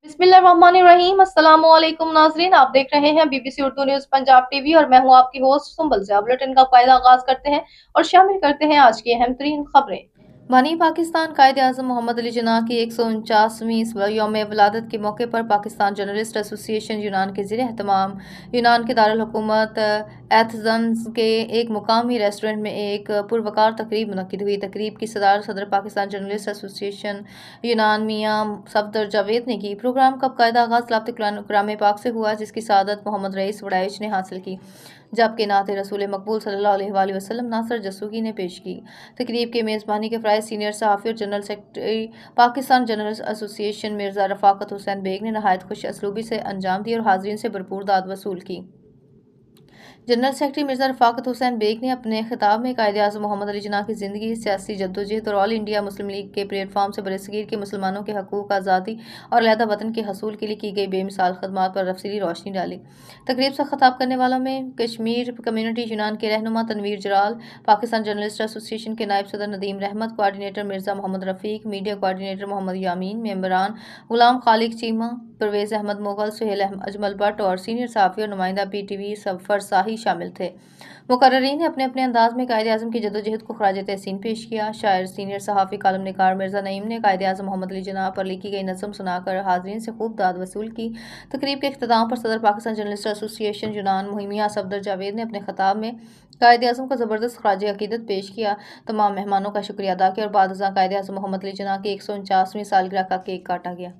बिस्मिल्लाहिर्रहमानिर्रहीम। अस्सलामुअलैकुम नाज़रीन, आप देख रहे हैं BBC Urdu news Punjab TV और मैं हूं आपकी होस्ट सुंबल ज़िया। बुलेटिन का कायदा आगाज़ करते हैं और शामिल करते हैं आज की अहम तरीन खबरें। बानी पाकिस्तान कायद-ए-आज़म मोहम्मद अली जिन्ना की 149वीं यौम विलादत के मौके पर पाकिस्तान जर्नलिस्ट एसोसिएशन यूनान के ज़ेर एहतमाम यूनान के दारुल हुकूमत एथेंस के एक मुकामी रेस्टोरेंट में एक पुरवकार तकरीब मुनक्किद हुई। तकरीब की सदारत सदर पाकिस्तान जर्नलिस्ट एसोसिएशन यूनान मियां सफदर जावेद ने की। प्रोग्राम का बाकायदा आगाज़ लाफ्ते कुरान पाक से हुआ, जिसकी सआदत मोहम्मद रईस वड़ाइच ने हासिल की, जबकि नात रसूल मकबूल सल्लल्लाहु अलैहि वसल्लम नासर जसूगी ने पेश की। तकरीब के मेज़बानी के फ़राइज़ सीनियर सहाफ़ी और general secretary Pakistan journalist association Mirza Rafaqat Hussain Baig ने नहायत खुश असलूबी से अंजाम दिए और हाज़रीन से भरपूर दाद वसूल की। जनरल सेक्रेटरी मिर्ज़ा रफ़ाकत हुसैन बेग ने अपने खिताब में कायद-ए-आज़म मोहम्मद अली जिन्ना की ज़िंदगी, सियासी जद्दोजहद और ऑल इंडिया मुस्लिम लीग के प्लेटफार्म से बरसगीर के मुसलमानों के हकूक़, आज़ादी और अलहदा वतन के हसूल के लिए की गई बेमिसाल खदमात पर तफसीली रोशनी डाली। तकरीब से खिताब करने वालों में कश्मीर कम्युनिटी यूनान के रहनुमा तनवीर जलाल, पाकिस्तान जर्नलिस्ट एसोसिएशन के नायब सदर नदीम रहमत, कोआर्डिनेटर मिर्ज़ा मोहम्मद रफ़ीक, मीडिया कोआर्डिनेटर मोहम्मद यामीन, मेंबरान गुलाम खालिक चीमा, परवेज़ अहमद मुग़ल, सुहेल अजमल भट्ट और सीनियर सहाफ़ी और नुमाइंदा PTV सफ़र शाही शामिल थे। मुकर्ररीन ने अपने अपने अंदाज में कायद-ए-आज़म की जद्दोजहद को ख़राज तहसीन पेश किया। शायर, सीनियर सहाफ़ी, कालम निगार मिर्ज़ा नईम ने कायद-ए-आज़म मोहम्मद अली जिन्ना पर लिखी गई नज़म सुनाकर हाज़रीन से खूब दाद वसूल की। तकरीब के इख्तिताम पर सदर पाकिस्तान जर्नलिस्ट एसोसिएशन यूनान मियां सफदर जावेद ने अपने खिताब में कायद-ए-आज़म को ज़बरदस्त ख़राज अक़ीदत पेश किया, तमाम मेहमानों का शुक्रिया अदा किया और बाद अज़ां कायद-ए-आज़म मोहम्मद अली जिन्ना की 149वीं सालगिरह का केक काटा गया।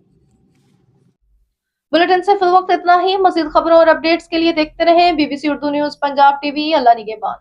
बुलेटिन से फिल वक्त इतना ही। मज़ीद खबरों और अपडेट्स के लिए देखते रहें BBC Urdu news Punjab TV. अल्लाह निगहबान।